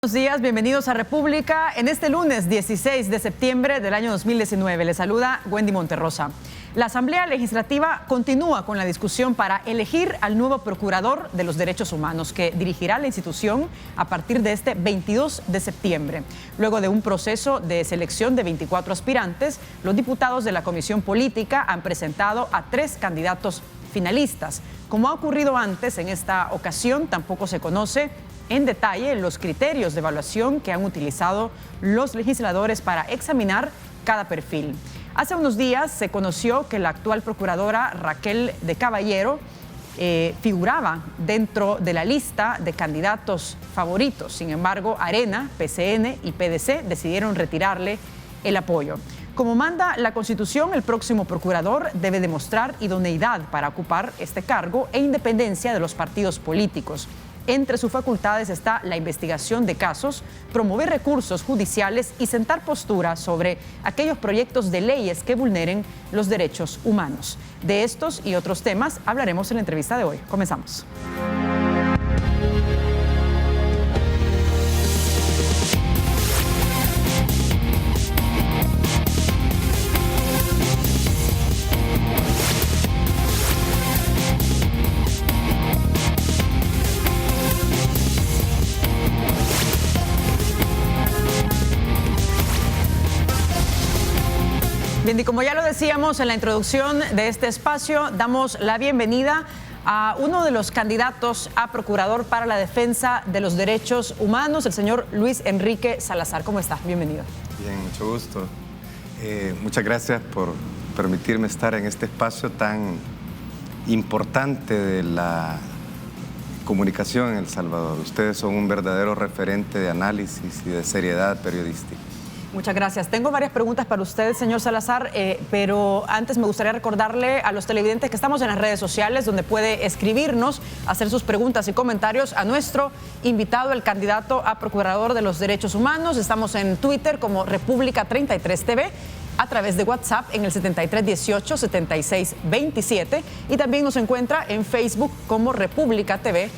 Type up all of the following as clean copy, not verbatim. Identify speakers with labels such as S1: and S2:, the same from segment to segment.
S1: Buenos días, bienvenidos a República en este lunes 16 de septiembre del año 2019. Les saluda Wendy Monterrosa. La Asamblea Legislativa continúa con la discusión para elegir al nuevo Procurador de los Derechos Humanos que dirigirá la institución a partir de este 22 de septiembre. Luego de un proceso de selección de 24 aspirantes, los diputados de la Comisión Política han presentado a 3 candidatos finalistas. Como ha ocurrido antes, en esta ocasión tampoco se conoce en detalle los criterios de evaluación que han utilizado los legisladores para examinar cada perfil. Hace unos días se conoció que la actual procuradora Raquel de Caballero figuraba dentro de la lista de candidatos favoritos. Sin embargo, Arena, PCN y PDC decidieron retirarle el apoyo. Como manda la Constitución, el próximo procurador debe demostrar idoneidad para ocupar este cargo e independencia de los partidos políticos. Entre sus facultades está la investigación de casos, promover recursos judiciales y sentar postura sobre aquellos proyectos de leyes que vulneren los derechos humanos. De estos y otros temas hablaremos en la entrevista de hoy. Comenzamos. Bien, y como ya lo decíamos en la introducción de este espacio, damos la bienvenida a uno de los candidatos a procurador para la defensa de los derechos humanos, el señor Luis Enrique Salazar. ¿Cómo está? Bienvenido.
S2: Bien, mucho gusto. Muchas gracias por permitirme estar en este espacio tan importante de la comunicación en El Salvador. Ustedes son un verdadero referente de análisis y de seriedad periodística.
S1: Muchas gracias. Tengo varias preguntas para usted, señor Salazar, pero antes me gustaría recordarle a los televidentes que estamos en las redes sociales, donde puede escribirnos, hacer sus preguntas y comentarios a nuestro invitado, el candidato a Procurador de los Derechos Humanos. Estamos en Twitter como República 33 TV, a través de WhatsApp en el 7318-7627 y también nos encuentra en Facebook como República TV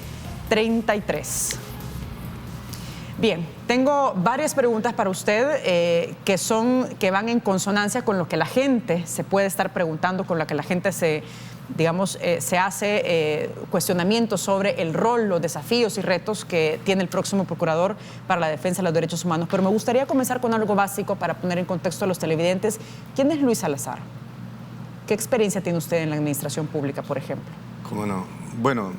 S1: 33. Bien, tengo varias preguntas para usted que van en consonancia con lo que la gente se puede estar preguntando, con lo que la gente se hace cuestionamientos sobre el rol, los desafíos y retos que tiene el próximo procurador para la defensa de los derechos humanos. Pero me gustaría comenzar con algo básico para poner en contexto a los televidentes. ¿Quién es Luis Salazar? ¿Qué experiencia tiene usted en la administración pública, por ejemplo?
S2: ¿Cómo no? Bueno,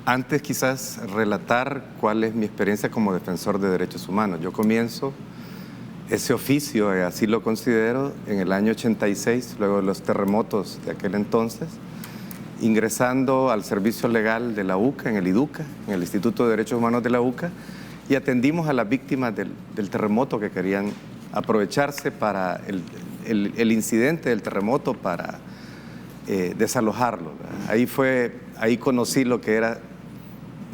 S2: antes quizás relatar cuál es mi experiencia como defensor de derechos humanos. Yo comienzo ese oficio, así lo considero, en el año 86, luego de los terremotos de aquel entonces, ingresando al servicio legal de la UCA, en el IDUCA, en el Instituto de Derechos Humanos de la UCA, y atendimos a las víctimas del terremoto que querían aprovecharse para el incidente del terremoto para desalojarlo. Ahí conocí lo que era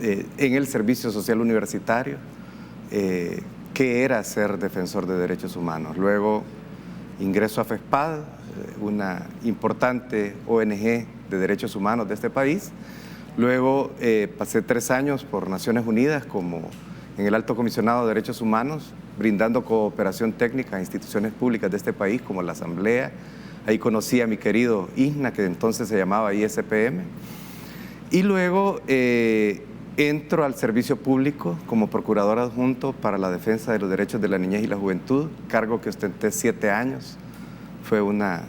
S2: en el servicio social universitario, qué era ser defensor de derechos humanos. Luego ingreso a FESPAD, una importante ONG de derechos humanos de este país. Luego pasé 3 años por Naciones Unidas como en el Alto Comisionado de Derechos Humanos, brindando cooperación técnica a instituciones públicas de este país como la Asamblea. Ahí conocí a mi querido ISNA, que entonces se llamaba ISPM. Y luego entro al servicio público como procurador adjunto para la defensa de los derechos de la niñez y la juventud, cargo que ostenté 7 años. Fue una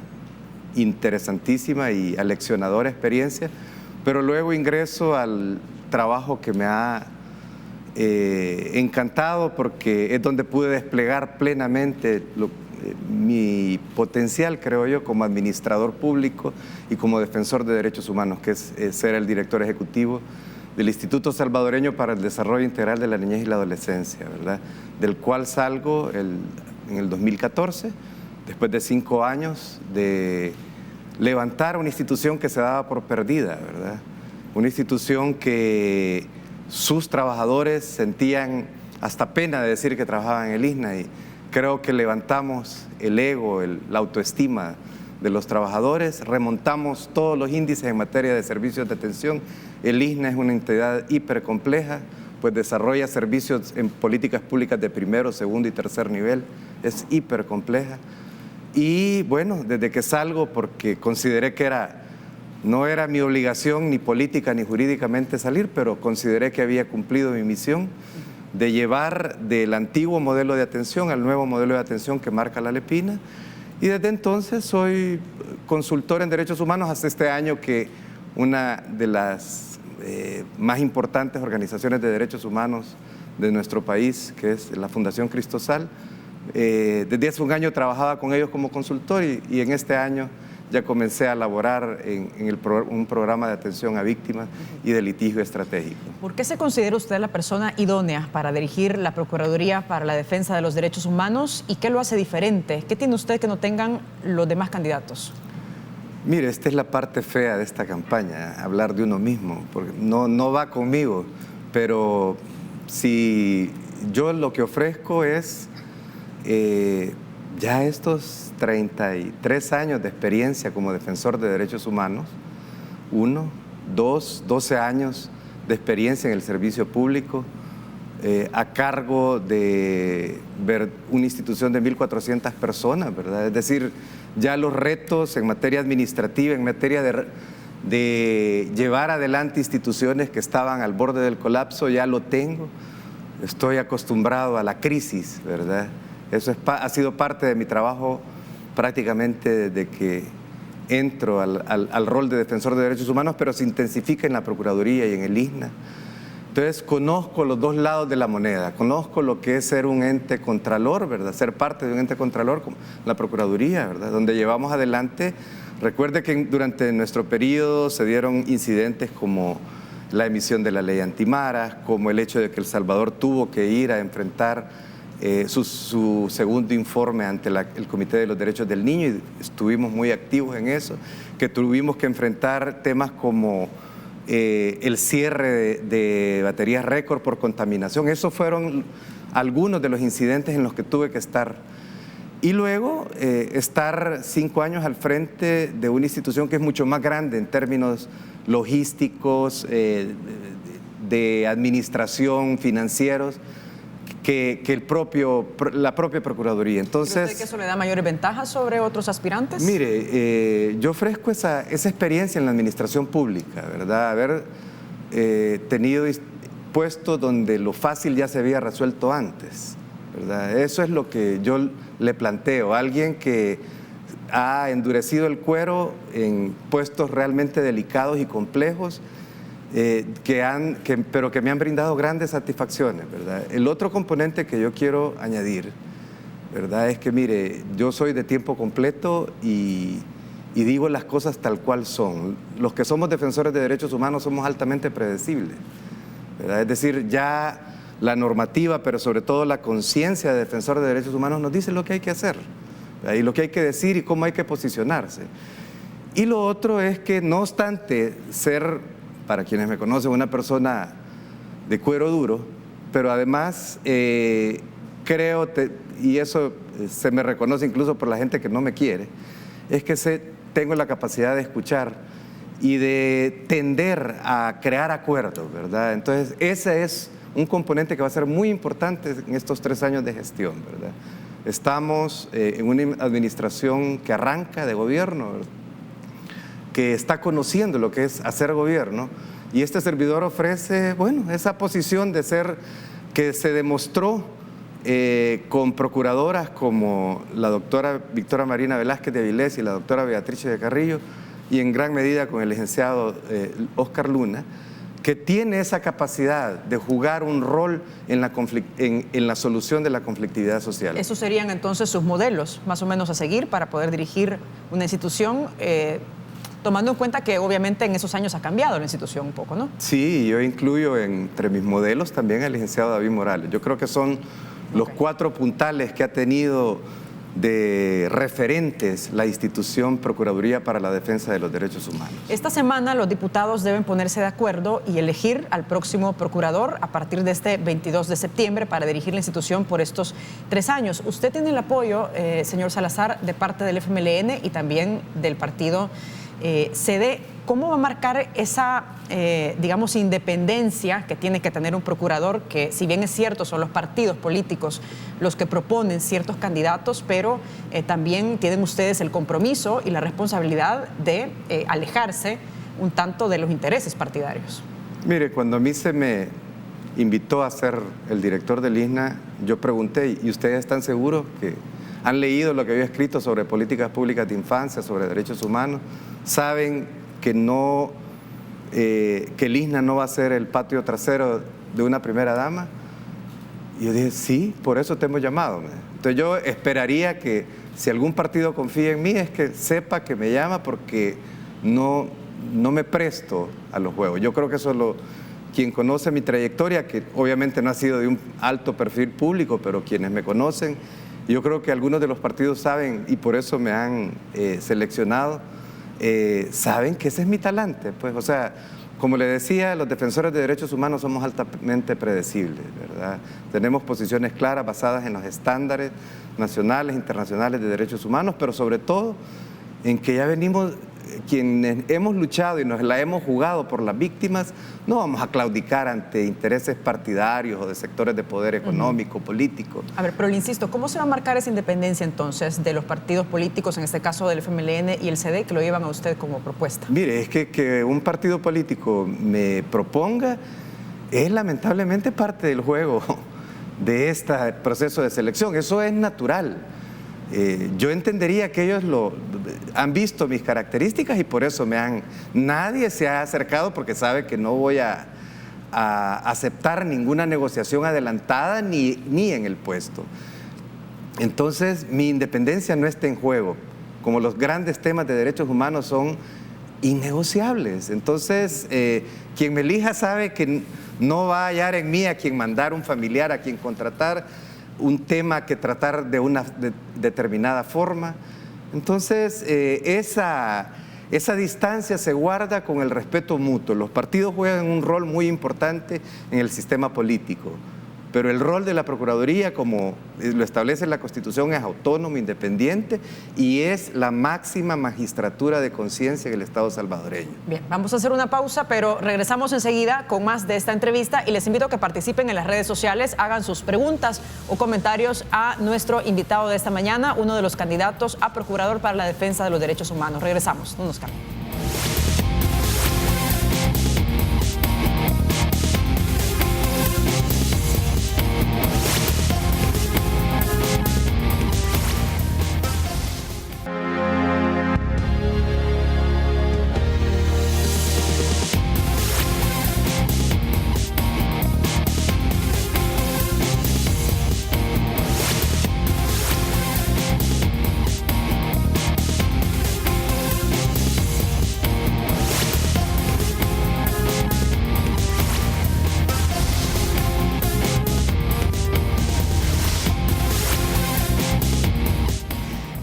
S2: interesantísima y aleccionadora experiencia, pero luego ingreso al trabajo que me ha encantado porque es donde pude desplegar plenamente mi potencial, creo yo, como administrador público y como defensor de derechos humanos, que es ser el director ejecutivo del Instituto Salvadoreño para el Desarrollo Integral de la Niñez y la Adolescencia, ¿verdad? Del cual salgo en el 2014, después de 5 años de levantar una institución que se daba por perdida, ¿verdad? Una institución que sus trabajadores sentían hasta pena de decir que trabajaban en el ISNA, y creo que levantamos el ego, la autoestima de los trabajadores, remontamos todos los índices en materia de servicios de atención. El ISNA es una entidad hipercompleja, pues desarrolla servicios en políticas públicas de primero, segundo y tercer nivel. Es hiper compleja. Y bueno, desde que salgo, porque consideré que no era mi obligación ni política ni jurídicamente salir, pero consideré que había cumplido mi misión de llevar del antiguo modelo de atención al nuevo modelo de atención que marca la Lepina. Y desde entonces soy consultor en derechos humanos hasta este año que una de las más importantes organizaciones de derechos humanos de nuestro país, que es la Fundación Cristosal, desde hace un año trabajaba con ellos como consultor y en este año ya comencé a laborar en un programa de atención a víctimas y de litigio estratégico.
S1: ¿Por qué se considera usted la persona idónea para dirigir la Procuraduría para la Defensa de los Derechos Humanos y qué lo hace diferente? ¿Qué tiene usted que no tengan los demás candidatos?
S2: Mire, esta es la parte fea de esta campaña, hablar de uno mismo, porque no va conmigo, pero si yo lo que ofrezco es ya estos 33 años de experiencia como defensor de derechos humanos, 12 años de experiencia en el servicio público, a cargo de una institución de 1.400 personas, ¿verdad? Es decir, ya los retos en materia administrativa, en materia de llevar adelante instituciones que estaban al borde del colapso, ya lo tengo. Estoy acostumbrado a la crisis, ¿verdad? Eso ha sido parte de mi trabajo prácticamente desde que entro al rol de defensor de derechos humanos, pero se intensifica en la Procuraduría y en el ISNA. Entonces conozco los dos lados de la moneda, conozco lo que es ser un ente contralor, ¿verdad? Ser parte de un ente contralor como la Procuraduría, ¿verdad? Donde llevamos adelante, recuerde que durante nuestro periodo se dieron incidentes como la emisión de la ley antimaras, como el hecho de que El Salvador tuvo que ir a enfrentar su segundo informe ante el Comité de los Derechos del Niño y estuvimos muy activos en eso, que tuvimos que enfrentar temas como el cierre de baterías récord por contaminación. Esos fueron algunos de los incidentes en los que tuve que estar. Y luego estar 5 años al frente de una institución que es mucho más grande en términos logísticos, de administración, financieros, que la propia Procuraduría. Entonces,
S1: ¿cree usted que eso le da mayores ventajas sobre otros aspirantes?
S2: Mire, yo ofrezco esa experiencia en la administración pública, ¿verdad? Haber tenido puestos donde lo fácil ya se había resuelto antes, ¿verdad? Eso es lo que yo le planteo. Alguien que ha endurecido el en puestos realmente delicados y complejos, pero que me han brindado grandes satisfacciones, ¿verdad? El otro componente que yo quiero añadir, ¿verdad? Es que, mire, yo soy de tiempo completo y digo las cosas tal cual son. Los que somos defensores de derechos humanos somos altamente predecibles, ¿verdad? Es decir, ya la normativa, pero sobre todo la conciencia de defensor de derechos humanos nos dice lo que hay que hacer, ¿verdad? Y lo que hay que decir y cómo hay que posicionarse. Y lo otro es que, no obstante ser, para quienes me conocen, una persona de cuero duro, pero además creo, y eso se me reconoce incluso por la gente que no me quiere, es que tengo la capacidad de escuchar y de tender a crear acuerdos, ¿verdad? Entonces, ese es un componente que va a ser muy importante en estos 3 años de gestión, ¿verdad? Estamos en una administración que arranca de gobierno, ¿verdad?, que está conociendo lo que es hacer gobierno, y este servidor ofrece, bueno, esa posición de ser, que se demostró con procuradoras como la doctora Victoria Marina Velázquez de Avilés y la doctora Beatrice de Carrillo, y en gran medida con el licenciado Oscar Luna, que tiene esa capacidad de jugar un rol en la solución de la conflictividad social.
S1: ¿Esos serían entonces sus modelos, más o menos a seguir, para poder dirigir una institución, tomando en cuenta que obviamente en esos años ha cambiado la institución un poco, ¿no?
S2: Sí, yo incluyo entre mis modelos también al licenciado David Morales. Yo creo que son los 4 puntales que ha tenido de referentes la institución Procuraduría para la Defensa de los Derechos Humanos.
S1: Esta semana los diputados deben ponerse de acuerdo y elegir al próximo procurador a partir de este 22 de septiembre para dirigir la institución por estos 3 años. Usted tiene el apoyo, señor Salazar, de parte del FMLN y también del partido se dé. ¿Cómo va a marcar esa, digamos, independencia que tiene que tener un procurador que, si bien es cierto, son los partidos políticos los que proponen ciertos candidatos, pero también tienen ustedes el compromiso y la responsabilidad de alejarse un tanto de los intereses partidarios?
S2: Mire, cuando a mí se me invitó a ser el director del ISNA, yo pregunté, ¿y ustedes están seguros que han leído lo que había escrito sobre políticas públicas de infancia, sobre derechos humanos? ¿Saben que el ISNA no va a ser el patio trasero de una primera dama? Y yo dije, sí, por eso te hemos llamado. Entonces yo esperaría que si algún partido confía en mí es que sepa que me llama, porque no me presto a los juegos. Yo creo que eso quien conoce mi trayectoria, que obviamente no ha sido de un alto perfil público, pero quienes me conocen, yo creo que algunos de los partidos saben, y por eso me han seleccionado, saben que ese es mi talante. Pues, o sea, como le decía, los defensores de derechos humanos somos altamente predecibles, ¿verdad? Tenemos posiciones claras basadas en los estándares nacionales, internacionales de derechos humanos, pero sobre todo en que ya venimos, quienes hemos luchado y nos la hemos jugado por las víctimas, no vamos a claudicar ante intereses partidarios o de sectores de poder económico, político.
S1: A ver, pero le insisto, ¿cómo se va a marcar esa independencia entonces de los partidos políticos, en este caso del FMLN y el CD, que lo llevan a usted como propuesta?
S2: Mire, es que un partido político me proponga es lamentablemente parte del juego de este proceso de selección. Eso es natural. Yo entendería que ellos han visto mis características y por eso nadie se ha acercado, porque sabe que no voy a aceptar ninguna negociación adelantada ni en el puesto. Entonces mi independencia no está en juego, como los grandes temas de derechos humanos son innegociables. Entonces quien me elija sabe que no va a hallar en mí a quien mandar un familiar, a quien contratar, un tema que tratar de una determinada forma. Entonces, esa distancia se guarda con el respeto mutuo. Los partidos juegan un rol muy importante en el sistema político, pero el rol de la Procuraduría, como lo establece la Constitución, es autónomo, independiente y es la máxima magistratura de conciencia en el Estado salvadoreño.
S1: Bien, vamos a hacer una pausa, pero regresamos enseguida con más de esta entrevista y les invito a que participen en las redes sociales, hagan sus preguntas o comentarios a nuestro invitado de esta mañana, uno de los candidatos a Procurador para la Defensa de los Derechos Humanos. Regresamos, no nos cambien.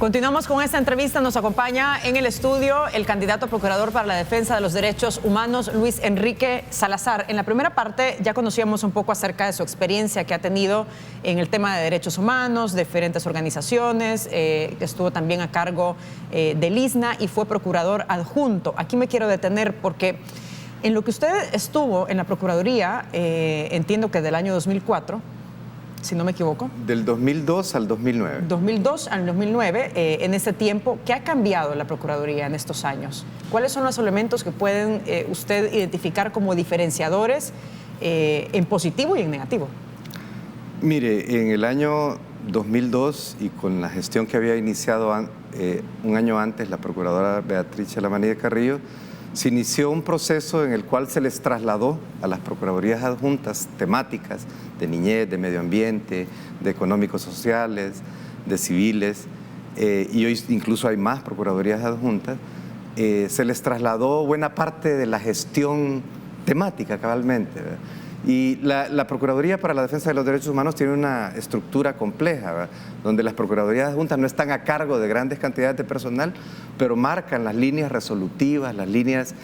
S1: Continuamos con esta entrevista. Nos acompaña en el estudio el candidato a Procurador para la Defensa de los Derechos Humanos, Luis Enrique Salazar. En la primera parte ya conocíamos un poco acerca de su experiencia que ha tenido en el tema de derechos humanos, diferentes organizaciones, estuvo también a cargo del ISNA y fue procurador adjunto. Aquí me quiero detener porque en lo que usted estuvo en la Procuraduría, entiendo que del año 2004, si no me equivoco.
S2: Del 2002 al 2009.
S1: 2002 al 2009, en este tiempo, ¿qué ha cambiado la Procuraduría en estos años? ¿Cuáles son los elementos que pueden usted identificar como diferenciadores en positivo y en negativo?
S2: Mire, en el año 2002 y con la gestión que había iniciado un año antes la Procuradora Beatriz Chalamanide Carrillo, se inició un proceso en el cual se les trasladó a las Procuradurías adjuntas temáticas de niñez, de medio ambiente, de económicos sociales, de civiles, y hoy incluso hay más Procuradurías adjuntas. Se les trasladó buena parte de la gestión temática cabalmente, ¿verdad? Y la Procuraduría para la Defensa de los Derechos Humanos tiene una estructura compleja, ¿verdad? Donde las Procuradurías adjuntas no están a cargo de grandes cantidades de personal, pero marcan las líneas resolutivas, las líneas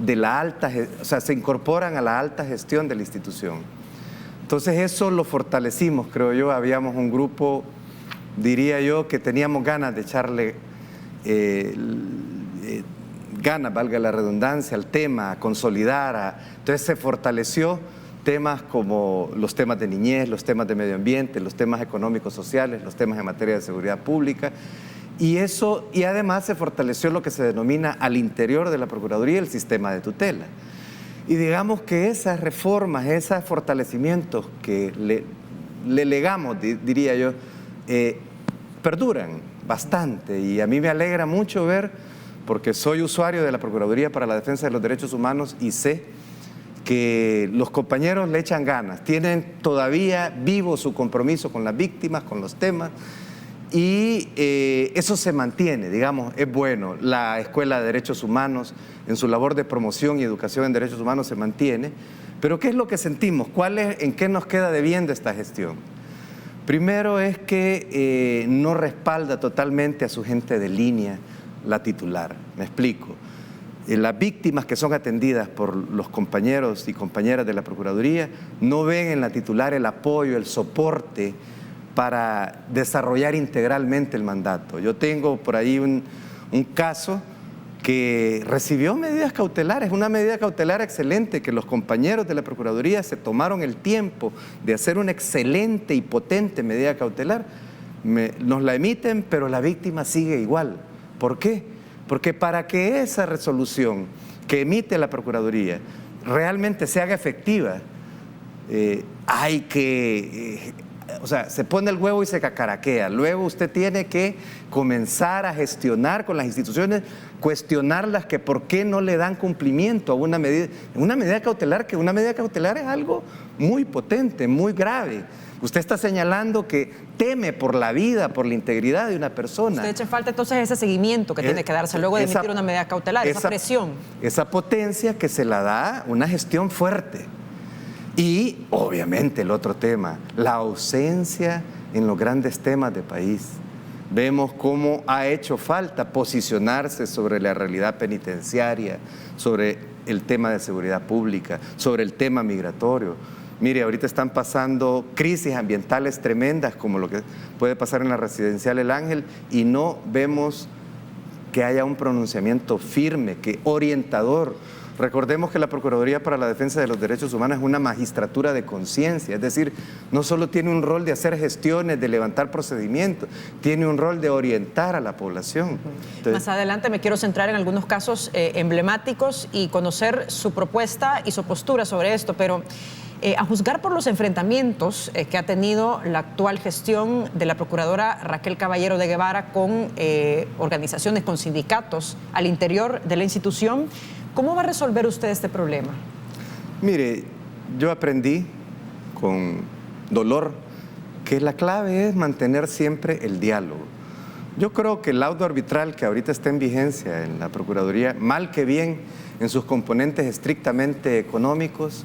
S2: de la alta, o sea, se incorporan a la alta gestión de la institución. Entonces eso lo fortalecimos, creo yo. Habíamos un grupo, diría yo, que teníamos ganas de echarle ganas, valga la redundancia, al tema, a consolidar. Entonces se fortaleció temas como los temas de niñez, los temas de medio ambiente, los temas económicos sociales, los temas en materia de seguridad pública. Y además se fortaleció lo que se denomina al interior de la Procuraduría el sistema de tutela. Y digamos que esas reformas, esos fortalecimientos que le legamos, diría yo, perduran bastante. Y a mí me alegra mucho ver, porque soy usuario de la Procuraduría para la Defensa de los Derechos Humanos y sé que los compañeros le echan ganas, tienen todavía vivo su compromiso con las víctimas, con los temas, y eso se mantiene, digamos, es bueno. La Escuela de Derechos Humanos en su labor de promoción y educación en derechos humanos se mantiene, pero ¿qué es lo que sentimos? ¿En qué nos queda debiendo esta gestión? Primero es que no respalda totalmente a su gente de línea la titular, me explico. Las víctimas que son atendidas por los compañeros y compañeras de la Procuraduría no ven en la titular el apoyo, el soporte para desarrollar integralmente el mandato. Yo tengo por ahí un caso que recibió medidas cautelares, una medida cautelar excelente, que los compañeros de la Procuraduría se tomaron el tiempo de hacer una excelente y potente medida cautelar, nos la emiten, pero la víctima sigue igual. ¿Por qué? Porque para que esa resolución que emite la Procuraduría realmente se haga efectiva, hay que... O sea, se pone el huevo y se cacaraquea. Luego usted tiene que comenzar a gestionar con las instituciones, cuestionarlas que por qué no le dan cumplimiento a una medida cautelar, que una medida cautelar es algo muy potente, muy grave. Usted está señalando que teme por la vida, por la integridad de una persona.
S1: Usted echa falta entonces ese seguimiento que tiene que darse luego de emitir una medida cautelar, esa presión.
S2: Esa potencia que se la da una gestión fuerte. Y obviamente el otro tema, la ausencia en los grandes temas de país. Vemos cómo ha hecho falta posicionarse sobre la realidad penitenciaria, sobre el tema de seguridad pública, sobre el tema migratorio. Mire, ahorita están pasando crisis ambientales tremendas como lo que puede pasar en la residencial El Ángel y no vemos que haya un pronunciamiento firme, orientador. Recordemos que la Procuraduría para la Defensa de los Derechos Humanos es una magistratura de conciencia, es decir, no solo tiene un rol de hacer gestiones, de levantar procedimientos, tiene un rol de orientar a la población. Entonces,
S1: más adelante me quiero centrar en algunos casos emblemáticos y conocer su propuesta y su postura sobre esto, pero a juzgar por los enfrentamientos que ha tenido la actual gestión de la procuradora Raquel Caballero de Guevara con organizaciones, con sindicatos al interior de la institución, ¿cómo va a resolver usted este problema?
S2: Mire, yo aprendí con dolor que la clave es mantener siempre el diálogo. Yo creo que el laudo arbitral que ahorita está en vigencia en la Procuraduría, mal que bien en sus componentes estrictamente económicos,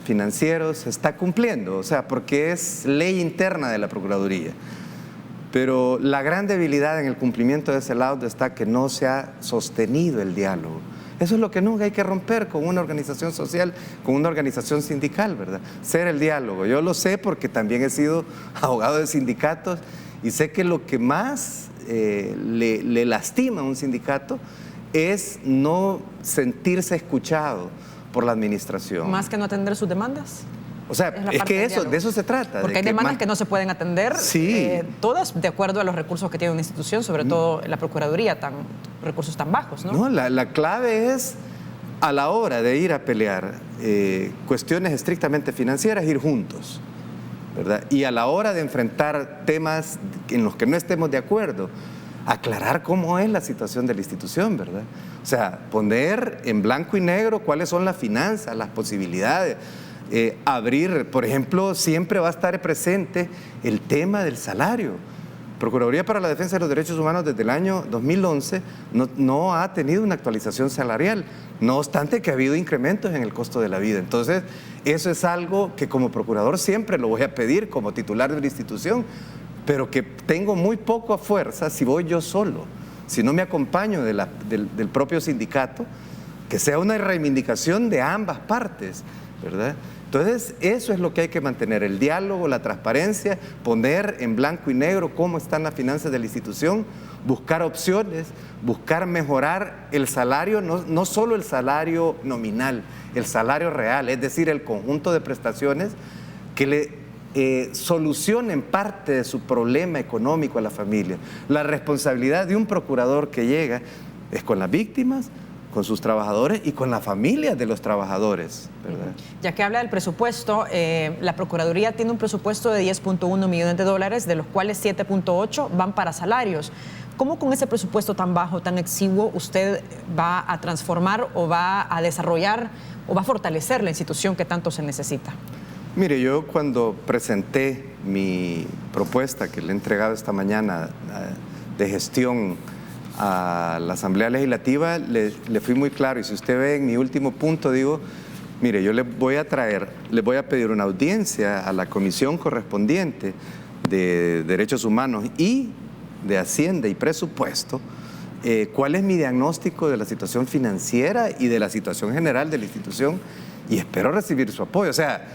S2: financieros, está cumpliendo, o sea, porque es ley interna de la Procuraduría. Pero la gran debilidad en el cumplimiento de ese laudo está que no se ha sostenido el diálogo. Eso es lo que nunca hay que romper con una organización social, con una organización sindical, ¿verdad? Ser el diálogo. Yo lo sé porque también he sido abogado de sindicatos y sé que lo que más le lastima a un sindicato es no sentirse escuchado por la administración.
S1: ¿Más que no atender sus demandas?
S2: O sea, es que de eso se trata.
S1: Porque hay demandas que no se pueden atender,
S2: sí,
S1: todas de acuerdo a los recursos que tiene una institución, sobre todo la Procuraduría, recursos tan bajos, ¿no?
S2: No, la clave es, a la hora de ir a pelear cuestiones estrictamente financieras, ir juntos, ¿verdad? Y a la hora de enfrentar temas en los que no estemos de acuerdo, aclarar cómo es la situación de la institución, ¿verdad? O sea, poner en blanco y negro cuáles son las finanzas, las posibilidades. Abrir, por ejemplo, siempre va a estar presente el tema del salario. Procuraduría para la Defensa de los Derechos Humanos desde el año 2011 no ha tenido una actualización salarial, no obstante que ha habido incrementos en el costo de la vida. Entonces, eso es algo que como procurador siempre lo voy a pedir como titular de la institución, pero que tengo muy poca fuerza si voy yo solo, si no me acompaño del propio sindicato, que sea una reivindicación de ambas partes, ¿verdad? Entonces, eso es lo que hay que mantener, el diálogo, la transparencia, poner en blanco y negro cómo están las finanzas de la institución, buscar opciones, buscar mejorar el salario, no solo el salario nominal, el salario real, es decir, el conjunto de prestaciones que le solucionen parte de su problema económico a la familia. La responsabilidad de un procurador que llega es con las víctimas, con sus trabajadores y con la familia de los trabajadores, ¿verdad?
S1: Ya que habla del presupuesto, la Procuraduría tiene un presupuesto de 10.1 millones de dólares, de los cuales 7.8 van para salarios. ¿Cómo con ese presupuesto tan bajo, tan exiguo, usted va a transformar o va a desarrollar o va a fortalecer la institución que tanto se necesita?
S2: Mire, yo cuando presenté mi propuesta que le he entregado esta mañana de gestión a la Asamblea Legislativa, le fui muy claro, y si usted ve en mi último punto, digo, mire, yo le voy a pedir una audiencia a la comisión correspondiente de Derechos Humanos y de Hacienda y Presupuesto, cuál es mi diagnóstico de la situación financiera y de la situación general de la institución, y espero recibir su apoyo. O sea,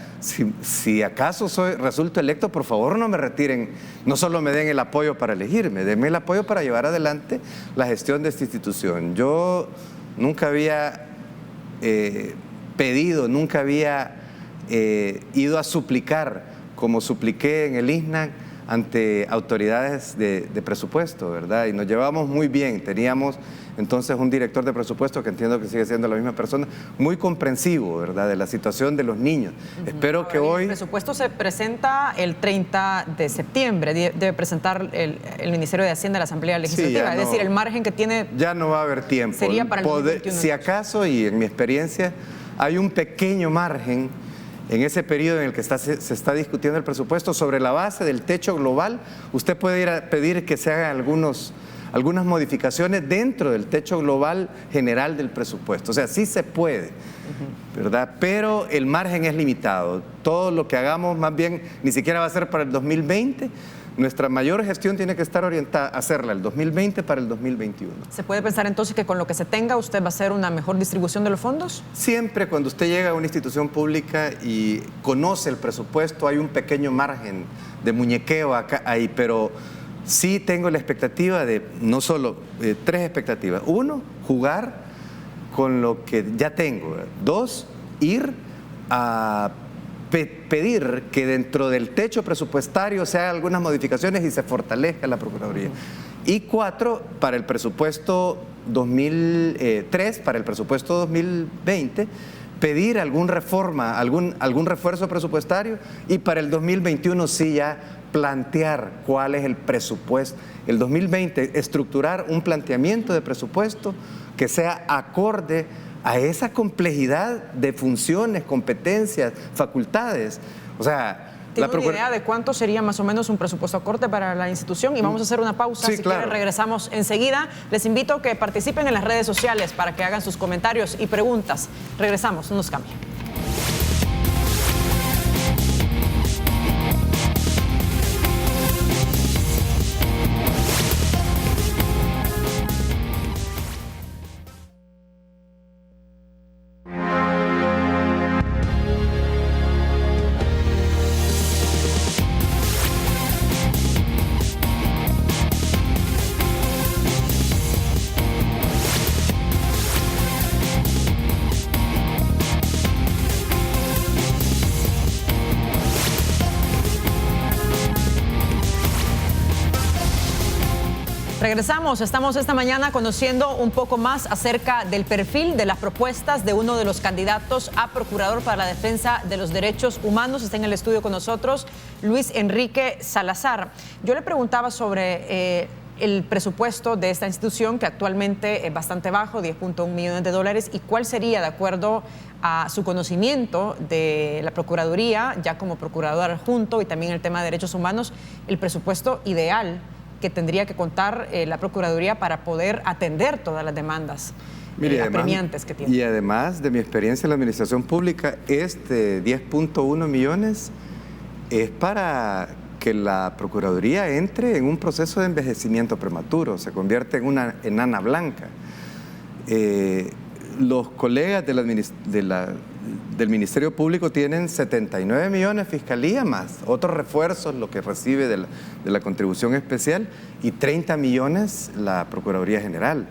S2: si acaso resulto electo, por favor no me retiren, no solo me den el apoyo para elegirme, denme el apoyo para llevar adelante la gestión de esta institución. Yo nunca había pedido, nunca había ido a suplicar, como supliqué en el ISNAC, ante autoridades de presupuesto, ¿verdad? Y nos llevamos muy bien. Teníamos entonces un director de presupuesto, que entiendo que sigue siendo la misma persona, muy comprensivo, ¿verdad?, de la situación de los niños. Espero que hoy...
S1: El presupuesto se presenta el 30 de septiembre, debe presentar el Ministerio de Hacienda a la Asamblea Legislativa, es decir, el margen que tiene...
S2: Ya no va a haber tiempo.
S1: Sería para el 2021.
S2: Si acaso, y en mi experiencia, hay un pequeño margen en ese periodo en el que se está discutiendo el presupuesto. Sobre la base del techo global, usted puede ir a pedir que se hagan algunas modificaciones dentro del techo global general del presupuesto. O sea, sí se puede, ¿verdad? Pero el margen es limitado. Todo lo que hagamos, más bien, ni siquiera va a ser para el 2020. Nuestra mayor gestión tiene que estar orientada a hacerla el 2020 para el 2021.
S1: ¿Se puede pensar entonces que con lo que se tenga usted va a hacer una mejor distribución de los fondos?
S2: Siempre cuando usted llega a una institución pública y conoce el presupuesto, hay un pequeño margen de muñequeo ahí, pero sí tengo la expectativa de, no solo, tres expectativas. Uno, jugar con lo que ya tengo. Dos, ir a pedir que dentro del techo presupuestario se hagan algunas modificaciones y se fortalezca la Procuraduría. Y cuatro, para el presupuesto 2003, para el presupuesto 2020, pedir alguna reforma, algún refuerzo presupuestario, y para el 2021 sí ya plantear cuál es el presupuesto. El 2020, estructurar un planteamiento de presupuesto que sea acorde a esa complejidad de funciones, competencias, facultades. O sea,
S1: ¿tiene una idea de cuánto sería más o menos un presupuesto corte para la institución? Y vamos a hacer una pausa,
S2: sí,
S1: si
S2: claro.
S1: quieren regresamos enseguida. Les invito a que participen en las redes sociales para que hagan sus comentarios y preguntas. Regresamos, no nos cambien. Regresamos, estamos esta mañana conociendo un poco más acerca del perfil de las propuestas de uno de los candidatos a procurador para la defensa de los derechos humanos. Está en el estudio con nosotros Luis Enrique Salazar. Yo le preguntaba sobre el presupuesto de esta institución, que actualmente es bastante bajo, 10.1 millones de dólares, y cuál sería, de acuerdo a su conocimiento de la Procuraduría, ya como procurador adjunto, y también el tema de derechos humanos, el presupuesto ideal que tendría que contar la Procuraduría para poder atender todas las demandas apremiantes que tiene.
S2: Y además de mi experiencia en la administración pública, este 10.1 millones es para que la Procuraduría entre en un proceso de envejecimiento prematuro, se convierte en una enana blanca. Los colegas de del Ministerio Público tienen 79 millones Fiscalía, más otros refuerzos, lo que recibe de la contribución especial, y 30 millones la Procuraduría General.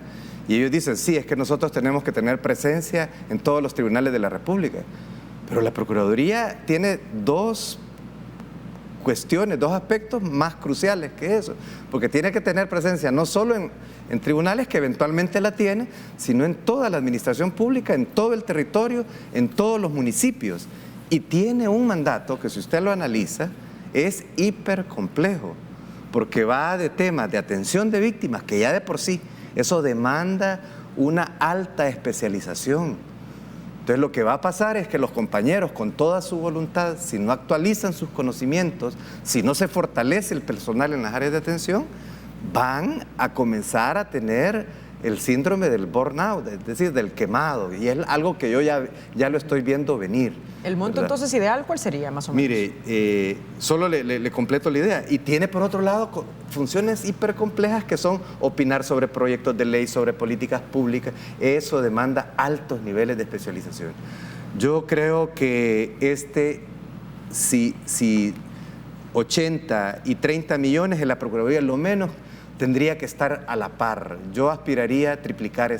S2: Y ellos dicen, sí, es que nosotros tenemos que tener presencia en todos los tribunales de la República. Pero la Procuraduría tiene dos cuestiones, dos aspectos más cruciales que eso, porque tiene que tener presencia no solo en tribunales, que eventualmente la tiene, sino en toda la administración pública, en todo el territorio, en todos los municipios. Y tiene un mandato que, si usted lo analiza, es hiper complejo, porque va de temas de atención de víctimas, que ya de por sí eso demanda una alta especialización. Entonces lo que va a pasar es que los compañeros, con toda su voluntad, si no actualizan sus conocimientos, si no se fortalece el personal en las áreas de atención, van a comenzar a tener el síndrome del burnout, es decir, del quemado, y es algo que yo ya lo estoy viendo venir.
S1: ¿El monto, ¿verdad?, entonces ideal cuál sería, más o menos?
S2: Mire, solo le completo la idea. Y tiene, por otro lado, funciones hipercomplejas, que son opinar sobre proyectos de ley, sobre políticas públicas. Eso demanda altos niveles de especialización. Yo creo que si 80 y 30 millones en la Procuraduría, lo menos tendría que estar a la par. Yo aspiraría a triplicar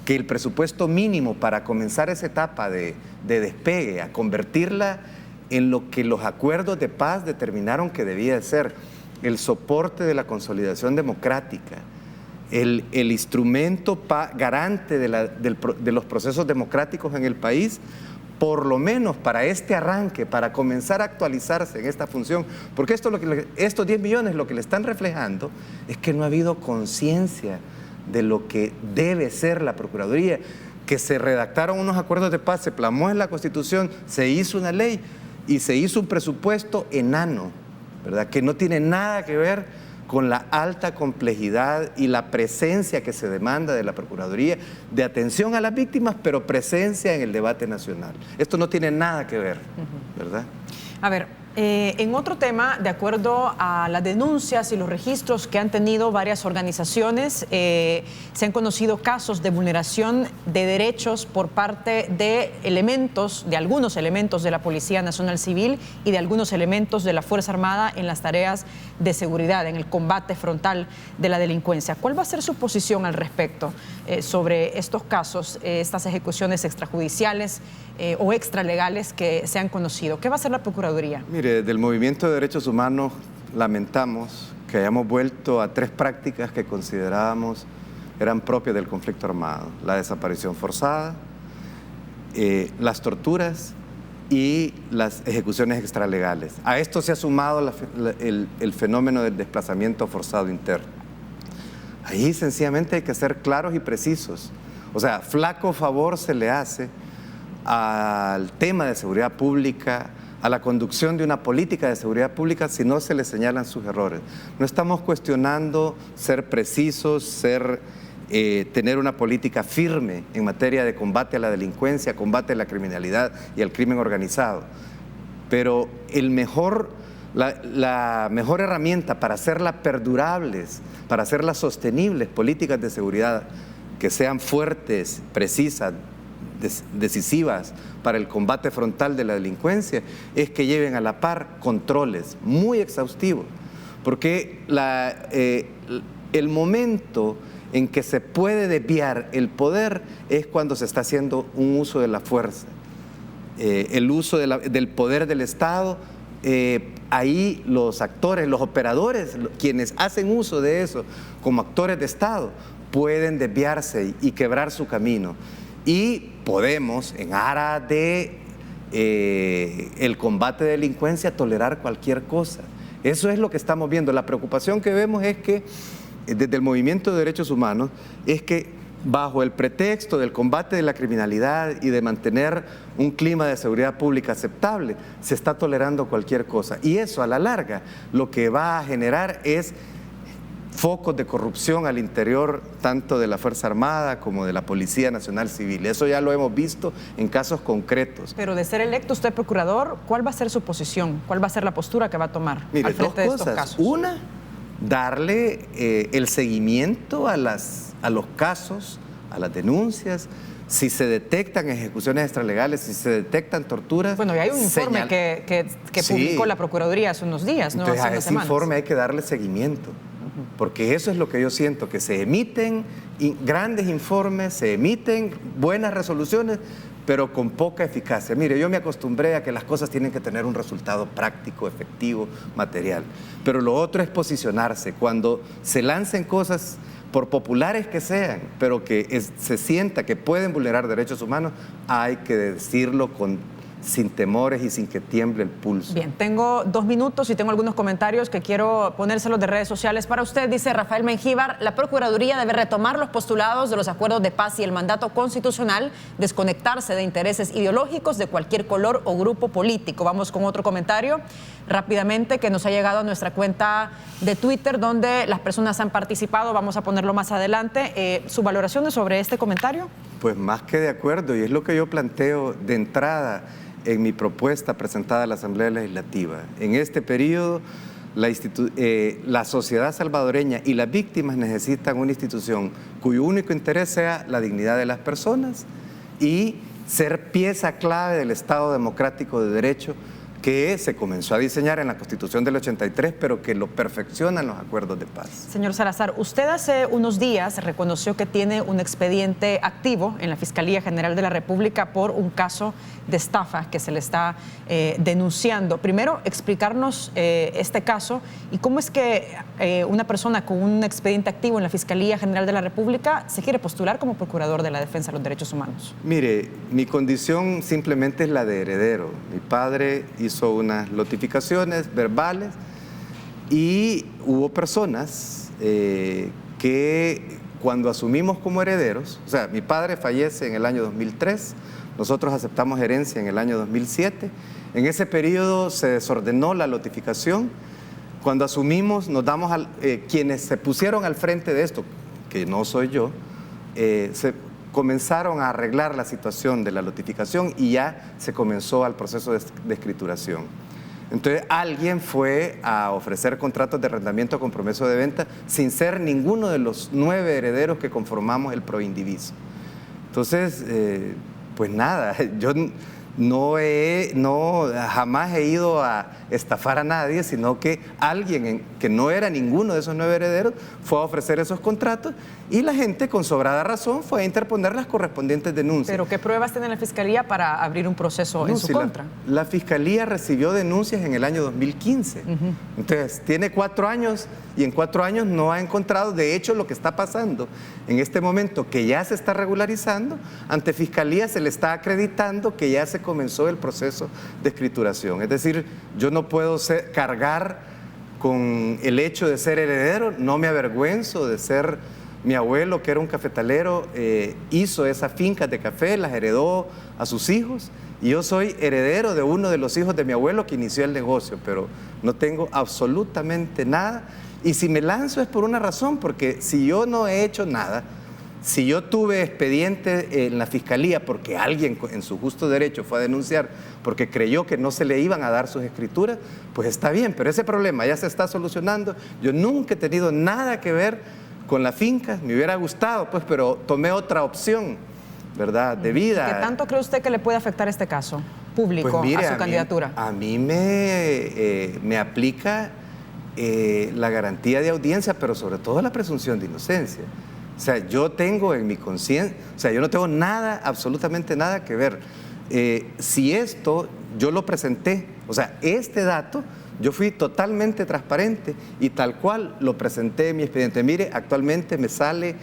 S2: que el presupuesto mínimo para comenzar esa etapa de despegue, a convertirla en lo que los acuerdos de paz determinaron que debía de ser: el soporte de la consolidación democrática, el instrumento garante de los procesos democráticos en el país, por lo menos para este arranque, para comenzar a actualizarse en esta función. Porque estos 10 millones lo que le están reflejando es que no ha habido conciencia de lo que debe ser la Procuraduría, que se redactaron unos acuerdos de paz, se plasmó en la Constitución, se hizo una ley y se hizo un presupuesto enano, ¿verdad?, que no tiene nada que ver con la alta complejidad y la presencia que se demanda de la Procuraduría, de atención a las víctimas, pero presencia en el debate nacional. Esto no tiene nada que ver, ¿verdad?
S1: A ver, en otro tema, de acuerdo a las denuncias y los registros que han tenido varias organizaciones, se han conocido casos de vulneración de derechos por parte de algunos elementos de la Policía Nacional Civil y de algunos elementos de la Fuerza Armada en las tareas de seguridad, en el combate frontal de la delincuencia. ¿Cuál va a ser su posición al respecto sobre estos casos, estas ejecuciones extrajudiciales o extralegales que se han conocido? ¿Qué va a hacer la Procuraduría?
S2: Mire, del Movimiento de Derechos Humanos lamentamos que hayamos vuelto a 3 prácticas que considerábamos eran propias del conflicto armado: la desaparición forzada, las torturas y las ejecuciones extralegales. A esto se ha sumado el fenómeno del desplazamiento forzado interno. Ahí sencillamente hay que ser claros y precisos. O sea, flaco favor se le hace al tema de seguridad pública, a la conducción de una política de seguridad pública, si no se le señalan sus errores. No estamos cuestionando ser precisos, tener una política firme en materia de combate a la delincuencia, combate a la criminalidad y al crimen organizado. Pero la mejor herramienta para hacerlas perdurables, para hacerlas sostenibles, políticas de seguridad que sean fuertes, precisas, decisivas para el combate frontal de la delincuencia, es que lleven a la par controles muy exhaustivos, porque el momento en que se puede desviar el poder es cuando se está haciendo un uso de la fuerza, el uso del poder del Estado. Ahí los actores, los operadores, quienes hacen uso de eso como actores de Estado, pueden desviarse y quebrar su camino. Y podemos, en aras de el combate de delincuencia, tolerar cualquier cosa. Eso es lo que estamos viendo. La preocupación que vemos es que, desde el Movimiento de Derechos Humanos, es que bajo el pretexto del combate de la criminalidad y de mantener un clima de seguridad pública aceptable, se está tolerando cualquier cosa. Y eso, a la larga, lo que va a generar es focos de corrupción al interior tanto de la Fuerza Armada como de la Policía Nacional Civil. Eso ya lo hemos visto en casos concretos.
S1: Pero de ser electo usted procurador, ¿cuál va a ser su posición? ¿Cuál va a ser la postura que va a tomar al frente de estos casos?
S2: Una, darle el seguimiento a los casos, a las denuncias, Si se detectan ejecuciones extralegales, si se detectan torturas...
S1: Bueno, y hay un informe que publicó la Procuraduría hace unos días, ¿no?
S2: Entonces,
S1: hace
S2: a
S1: unas
S2: ese
S1: semanas.
S2: informe hay que darle seguimiento, porque eso es lo que yo siento, que se emiten grandes informes, se emiten buenas resoluciones, pero con poca eficacia. Mire, yo me acostumbré a que las cosas tienen que tener un resultado práctico, efectivo, material. Pero lo otro es posicionarse. Cuando se lancen cosas, por populares que sean, pero que se sienta que pueden vulnerar derechos humanos, hay que decirlo sin temores y sin que tiemble el pulso.
S1: Bien, tengo 2 minutos y tengo algunos comentarios que quiero ponérselos de redes sociales para usted. Dice Rafael Mengíbar: la Procuraduría debe retomar los postulados de los acuerdos de paz y el mandato constitucional, desconectarse de intereses ideológicos de cualquier color o grupo político. Vamos con otro comentario rápidamente que nos ha llegado a nuestra cuenta de Twitter, donde las personas han participado. Vamos a ponerlo más adelante. ¿Su valoración es sobre este comentario? Pues más que de acuerdo, y es lo que yo planteo de entrada en mi propuesta presentada a la Asamblea Legislativa. En este periodo, la sociedad salvadoreña y las víctimas necesitan una institución cuyo único interés sea la dignidad de las personas y ser pieza clave del Estado democrático de derecho que se comenzó a diseñar en la Constitución del 83, pero que lo perfeccionan los acuerdos de paz. Señor Salazar, usted hace unos días reconoció que tiene un expediente activo en la Fiscalía General de la República por un caso de estafa que se le está denunciando. Primero, explicarnos este caso y cómo es que una persona con un expediente activo en la Fiscalía General de la República se quiere postular como procurador de la defensa de los derechos humanos. Mire, mi condición simplemente es la de heredero. Mi padre hizo unas notificaciones verbales y hubo personas que cuando asumimos como herederos, o sea, mi padre fallece en el año 2003, nosotros aceptamos herencia en el año 2007, en ese periodo se desordenó la notificación. Cuando asumimos, nos damos quienes se pusieron al frente de esto, que no soy yo, se comenzaron a arreglar la situación de la notificación y ya se comenzó al proceso de escrituración. Entonces alguien fue a ofrecer contratos de arrendamiento con compromiso de venta sin ser ninguno de los 9 herederos que conformamos el proindiviso. Entonces, pues nada, yo jamás he ido a estafar a nadie, sino que alguien que no era ninguno de esos 9 herederos fue a ofrecer esos contratos y la gente con sobrada razón fue a interponer las correspondientes denuncias. ¿Pero qué pruebas tiene la Fiscalía para abrir un proceso en su contra? La Fiscalía recibió denuncias en el año 2015. Entonces, tiene 4 años y en 4 años no ha encontrado. De hecho, lo que está pasando en este momento, que ya se está regularizando, ante Fiscalía se le está acreditando que ya se comenzó el proceso de escrituración. Es decir, yo no puedo cargar con el hecho de ser heredero, no me avergüenzo de ser. Mi abuelo, que era un cafetalero, hizo esas fincas de café, las heredó a sus hijos, y yo soy heredero de uno de los hijos de mi abuelo que inició el negocio, pero no tengo absolutamente nada. Y si me lanzo es por una razón, porque si yo no he hecho nada, si yo tuve expediente en la Fiscalía porque alguien en su justo derecho fue a denunciar porque creyó que no se le iban a dar sus escrituras, pues está bien, pero ese problema ya se está solucionando. Yo nunca he tenido nada que ver con la finca, me hubiera gustado, pues, pero tomé otra opción, ¿verdad?, de vida. ¿Qué tanto cree usted que le puede afectar este caso público, pues mire, a su candidatura? A mí me aplica la garantía de audiencia, pero sobre todo la presunción de inocencia. O sea, yo tengo en mi conciencia, o sea, yo no tengo nada, absolutamente nada que ver. Si esto yo lo presenté, o sea, este dato, yo fui totalmente transparente y tal cual lo presenté en mi expediente. Mire, actualmente me sale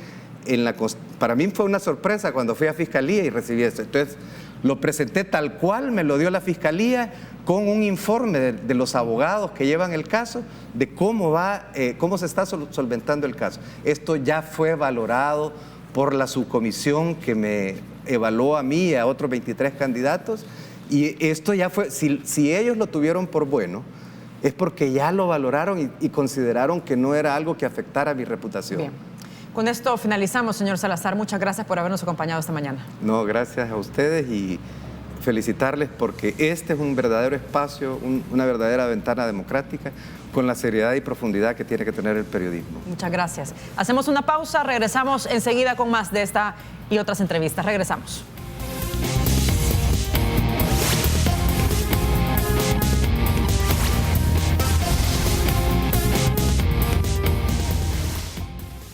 S1: para mí fue una sorpresa cuando fui a Fiscalía y recibí esto. Entonces, lo presenté tal cual me lo dio la Fiscalía con un informe de los abogados que llevan el caso de cómo se está solventando el caso. Esto ya fue valorado por la subcomisión que me evaluó a mí y a otros 23 candidatos y esto ya fue, si ellos lo tuvieron por bueno, es porque ya lo valoraron y consideraron que no era algo que afectara a mi reputación. Bien. Con esto finalizamos, señor Salazar. Muchas gracias por habernos acompañado esta mañana. No, gracias a ustedes y
S2: felicitarles porque este es un verdadero espacio, una verdadera ventana democrática con la seriedad y profundidad que tiene que tener el periodismo.
S1: Muchas gracias. Hacemos una pausa, regresamos enseguida con más de esta y otras entrevistas. Regresamos.